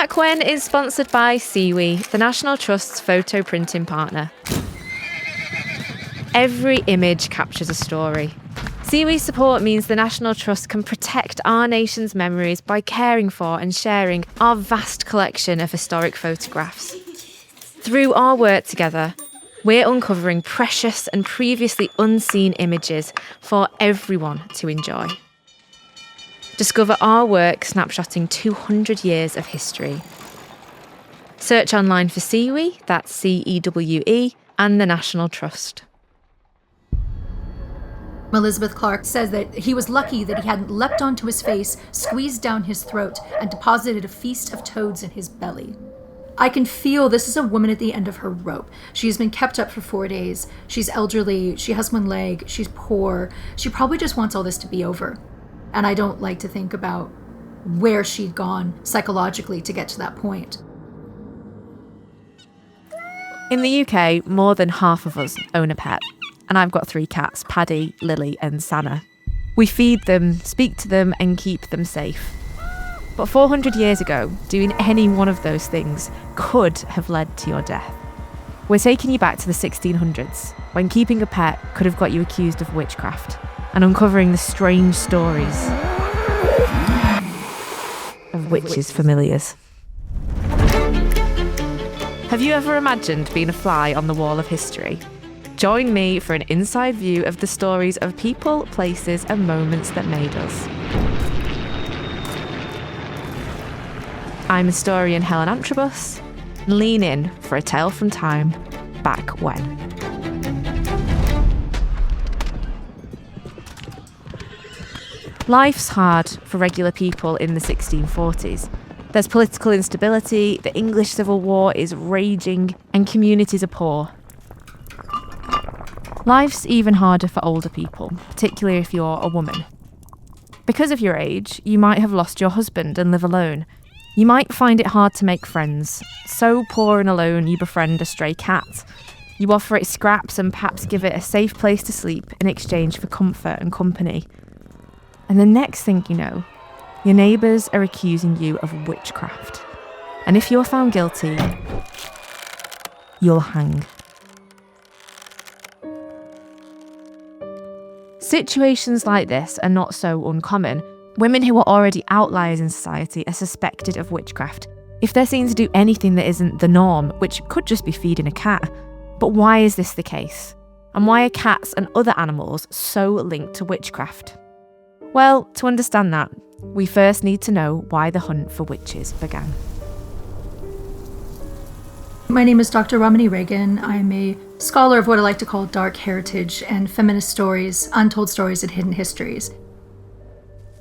Back When is sponsored by Seawe, the National Trust's photo printing partner. Every image captures a story. Seawe's support means the National Trust can protect our nation's memories by caring for and sharing our vast collection of historic photographs. Through our work together, we're uncovering precious and previously unseen images for everyone to enjoy. Discover our work snapshotting 200 years of history. Search online for Seawe, that's CEWE, and the National Trust. Elizabeth Clarke says that he was lucky that he hadn't leapt onto his face, squeezed down his throat, and deposited a feast of toads in his belly. I can feel this is a woman at the end of her rope. She's been kept up for 4 days. She's elderly. She has one leg. She's poor. She probably just wants all this to be over. And I don't like to think about where she'd gone psychologically to get to that point. In the UK, more than half of us own a pet. And I've got 3 cats, Paddy, Lily and Sanna. We feed them, speak to them and keep them safe. But 400 years ago, doing any one of those things could have led to your death. We're taking you back to the 1600s, when keeping a pet could have got you accused of witchcraft, and uncovering the strange stories of witches' familiars. Have you ever imagined being a fly on the wall of history? Join me for an inside view of the stories of people, places and moments that made us. I'm historian Helen Antrobus. Lean in for a tale from time, back when. Life's hard for regular people in the 1640s. There's political instability, the English Civil War is raging, and communities are poor. Life's even harder for older people, particularly if you're a woman. Because of your age, you might have lost your husband and live alone. You might find it hard to make friends. So poor and alone, you befriend a stray cat. You offer it scraps and perhaps give it a safe place to sleep in exchange for comfort and company. And the next thing you know, your neighbours are accusing you of witchcraft. And if you're found guilty, you'll hang. Situations like this are not so uncommon. Women who are already outliers in society are suspected of witchcraft if they're seen to do anything that isn't the norm, which could just be feeding a cat. But why is this the case? And why are cats and other animals so linked to witchcraft? Well, to understand that, we first need to know why the hunt for witches began. My name is Dr. Romany Reagan. I'm a scholar of what I like to call dark heritage and feminist stories, untold stories and hidden histories.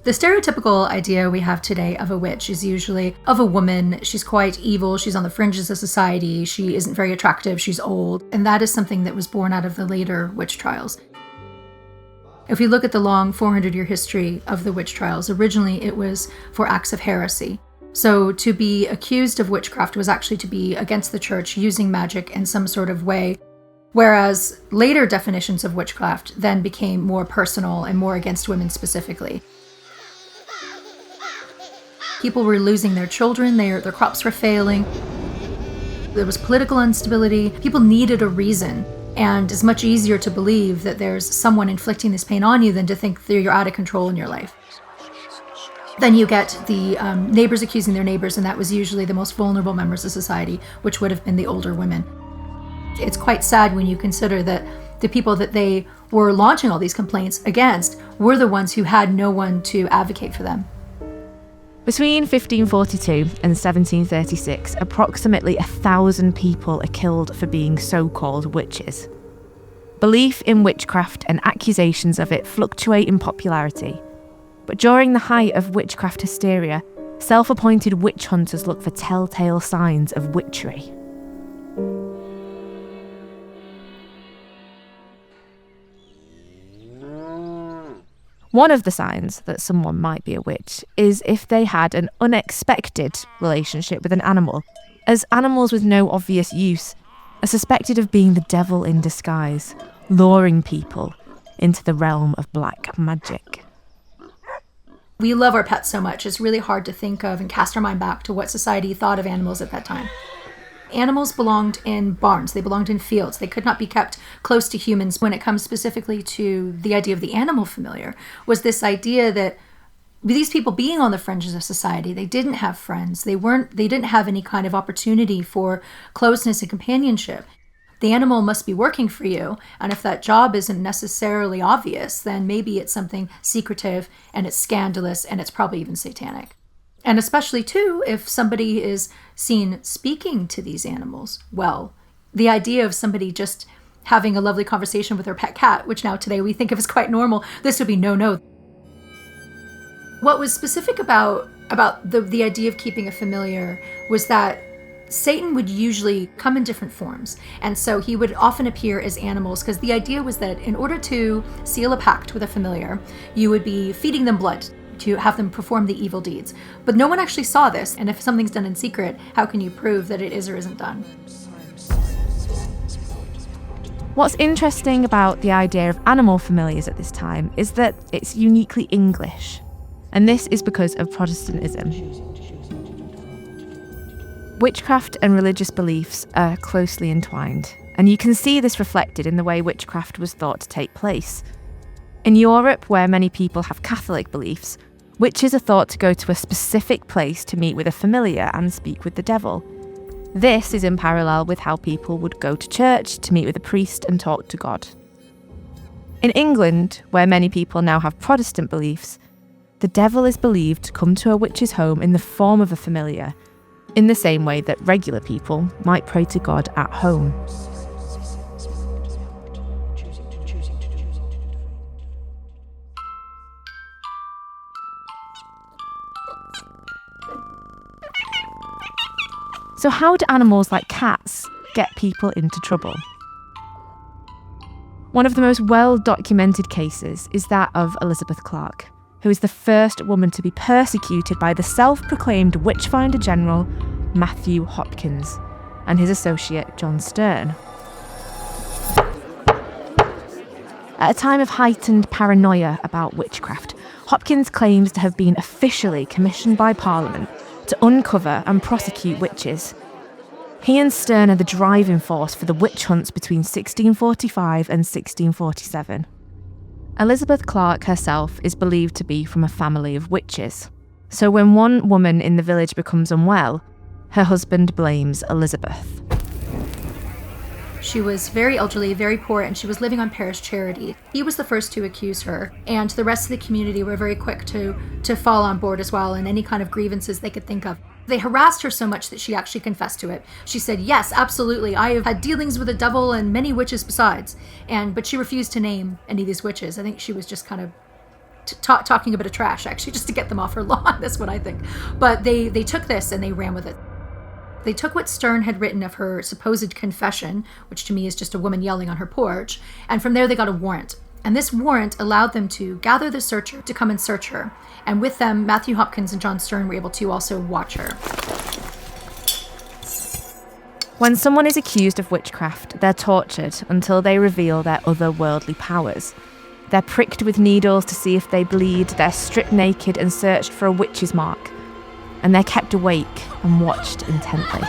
The stereotypical idea we have today of a witch is usually of a woman. She's quite evil, she's on the fringes of society, she isn't very attractive, she's old, and that is something that was born out of the later witch trials. If we look at the long 400-year history of the witch trials, originally it was for acts of heresy. So to be accused of witchcraft was actually to be against the church using magic in some sort of way, whereas later definitions of witchcraft then became more personal and more against women specifically. People were losing their children, their crops were failing, there was political instability, people needed a reason, and it's much easier to believe that there's someone inflicting this pain on you than to think that you're out of control in your life. Then you get the neighbors accusing their neighbors, and that was usually the most vulnerable members of society, which would have been the older women. It's quite sad when you consider that the people that they were launching all these complaints against were the ones who had no one to advocate for them. Between 1542 and 1736, approximately 1,000 people are killed for being so-called witches. Belief in witchcraft and accusations of it fluctuate in popularity. But during the height of witchcraft hysteria, self-appointed witch hunters look for telltale signs of witchery. One of the signs that someone might be a witch is if they had an unexpected relationship with an animal, as animals with no obvious use are suspected of being the devil in disguise, luring people into the realm of black magic. We love our pets so much, it's really hard to think of and cast our mind back to what society thought of animals at that time. Animals belonged in barns, they belonged in fields, they could not be kept close to humans. When it comes specifically to the idea of the animal familiar, was this idea that these people being on the fringes of society, they didn't have friends, they didn't have any kind of opportunity for closeness and companionship. The animal must be working for you, and if that job isn't necessarily obvious, then maybe it's something secretive and it's scandalous and it's probably even satanic. And especially too, if somebody is seen speaking to these animals, well, the idea of somebody just having a lovely conversation with their pet cat, which now today we think of as quite normal, this would be no. What was specific about the idea of keeping a familiar was that Satan would usually come in different forms. And so he would often appear as animals, because the idea was that in order to seal a pact with a familiar, you would be feeding them blood to have them perform the evil deeds. But no one actually saw this, and if something's done in secret, how can you prove that it is or isn't done? What's interesting about the idea of animal familiars at this time is that it's uniquely English. And this is because of Protestantism. Witchcraft and religious beliefs are closely entwined, and you can see this reflected in the way witchcraft was thought to take place. In Europe, where many people have Catholic beliefs, witches are thought to go to a specific place to meet with a familiar and speak with the devil. This is in parallel with how people would go to church to meet with a priest and talk to God. In England, where many people now have Protestant beliefs, the devil is believed to come to a witch's home in the form of a familiar, in the same way that regular people might pray to God at home. So how do animals like cats get people into trouble? One of the most well-documented cases is that of Elizabeth Clarke, who is the first woman to be persecuted by the self-proclaimed Witchfinder General Matthew Hopkins and his associate John Stern. At a time of heightened paranoia about witchcraft, Hopkins claims to have been officially commissioned by Parliament to uncover and prosecute witches. He and Stern are the driving force for the witch hunts between 1645 and 1647. Elizabeth Clarke herself is believed to be from a family of witches. So when one woman in the village becomes unwell, her husband blames Elizabeth. She was very elderly, very poor, and she was living on parish charity. He was the first to accuse her, and the rest of the community were very quick to fall on board as well, and any kind of grievances they could think of. They harassed her so much that she actually confessed to it. She said, yes, absolutely, I have had dealings with the devil and many witches besides. But she refused to name any of these witches. I think she was just kind of talking a bit of trash, actually, just to get them off her lawn. That's what I think. But they took this and they ran with it. They took what Stern had written of her supposed confession, which to me is just a woman yelling on her porch, and from there they got a warrant. And this warrant allowed them to gather the searcher to come and search her. And with them, Matthew Hopkins and John Stern were able to also watch her. When someone is accused of witchcraft, they're tortured until they reveal their otherworldly powers. They're pricked with needles to see if they bleed, they're stripped naked and searched for a witch's mark. And they're kept awake and watched intently.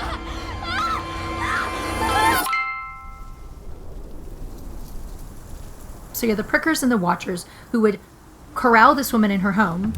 So you have the prickers and the watchers who would corral this woman in her home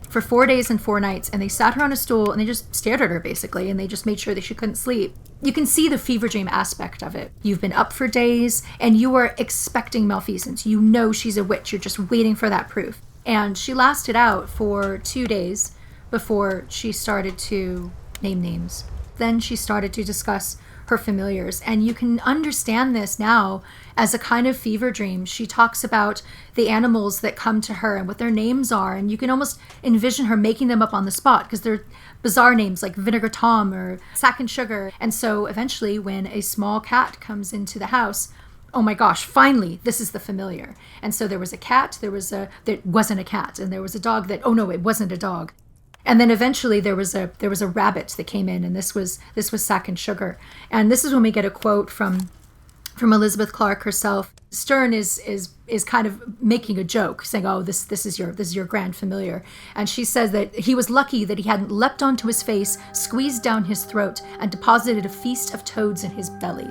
for 4 days and 4 nights, and they sat her on a stool and they just stared at her basically, and they just made sure that she couldn't sleep. You can see the fever dream aspect of it. You've been up for days and you are expecting malfeasance. You know she's a witch. You're just waiting for that proof. And she lasted out for 2 days before she started to name names. Then she started to discuss her familiars. And you can understand this now as a kind of fever dream. She talks about the animals that come to her and what their names are. And you can almost envision her making them up on the spot because they're bizarre names like Vinegar Tom or Sack and Sugar. And so eventually when a small cat comes into the house, oh my gosh, finally, this is the familiar. And so there was a cat, there wasn't a cat, and there was a dog that, oh no, it wasn't a dog. And then eventually there was a rabbit that came in, and this was Sack and Sugar. And this is when we get a quote from from Elizabeth Clarke herself. Stern is kind of making a joke, saying, "Oh, this is your grand familiar," and she says that he was lucky that he hadn't leapt onto his face, squeezed down his throat, and deposited a feast of toads in his belly.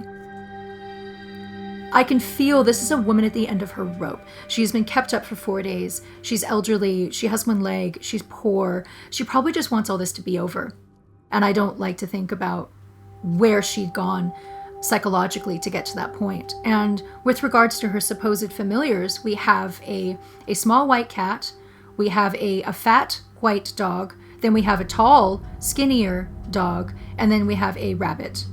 I can feel this is a woman at the end of her rope. She's been kept up for 4 days. She's elderly. She has one leg. She's poor. She probably just wants all this to be over. And I don't like to think about where she'd gone psychologically to get to that point. And with regards to her supposed familiars, we have a small white cat, we have a fat white dog, then we have a tall, skinnier dog, and then we have a rabbit.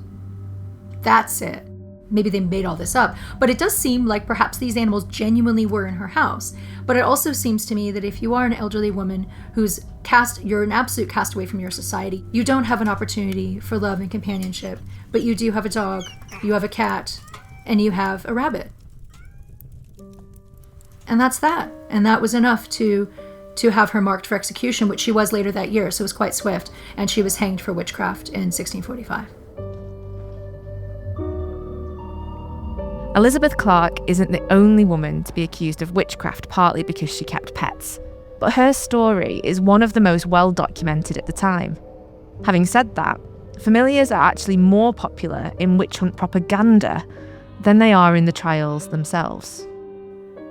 That's it. Maybe they made all this up, but it does seem like perhaps these animals genuinely were in her house. But it also seems to me that if you are an elderly woman you're an absolute castaway from your society, you don't have an opportunity for love and companionship, but you do have a dog, you have a cat, and you have a rabbit. And that's that. And that was enough to have her marked for execution, which she was later that year, so it was quite swift, and she was hanged for witchcraft in 1645. Elizabeth Clarke isn't the only woman to be accused of witchcraft, partly because she kept pets. But her story is one of the most well documented at the time. Having said that, familiars are actually more popular in witch hunt propaganda than they are in the trials themselves.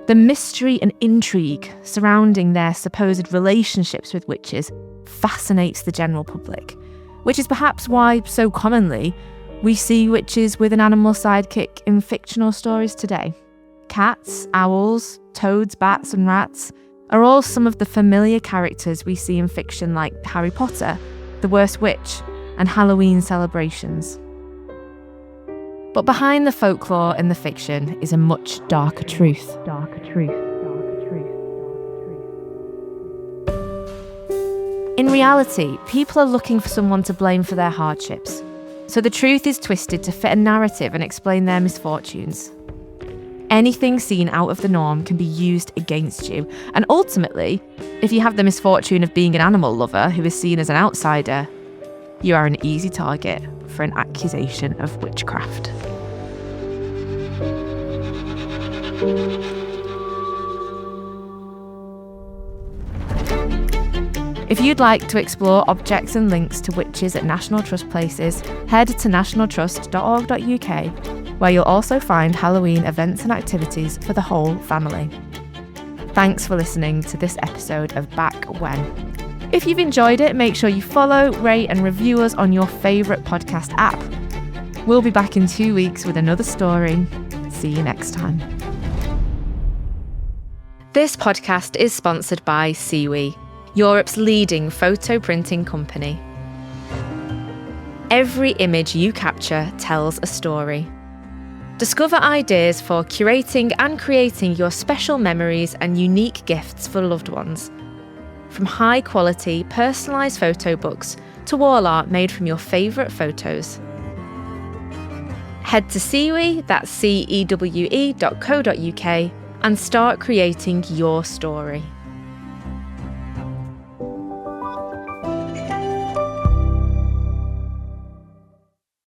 The mystery and intrigue surrounding their supposed relationships with witches fascinates the general public, which is perhaps why, so commonly, we see witches with an animal sidekick in fictional stories today. Cats, owls, toads, bats, and rats are all some of the familiar characters we see in fiction like Harry Potter, The Worst Witch, and Halloween celebrations. But behind the folklore and the fiction is a much darker truth. In reality, people are looking for someone to blame for their hardships. So the truth is twisted to fit a narrative and explain their misfortunes. Anything seen out of the norm can be used against you. And ultimately, if you have the misfortune of being an animal lover who is seen as an outsider, you are an easy target for an accusation of witchcraft. If you'd like to explore objects and links to witches at National Trust places, head to nationaltrust.org.uk, where you'll also find Halloween events and activities for the whole family. Thanks for listening to this episode of Back When. If you've enjoyed it, make sure you follow, rate and review us on your favourite podcast app. We'll be back in 2 weeks with another story. See you next time. This podcast is sponsored by Siwi, Europe's leading photo printing company. Every image you capture tells a story. Discover ideas for curating and creating your special memories and unique gifts for loved ones. From high-quality, personalised photo books to wall art made from your favourite photos. Head to Siwi, that's cewe.co.uk, and start creating your story.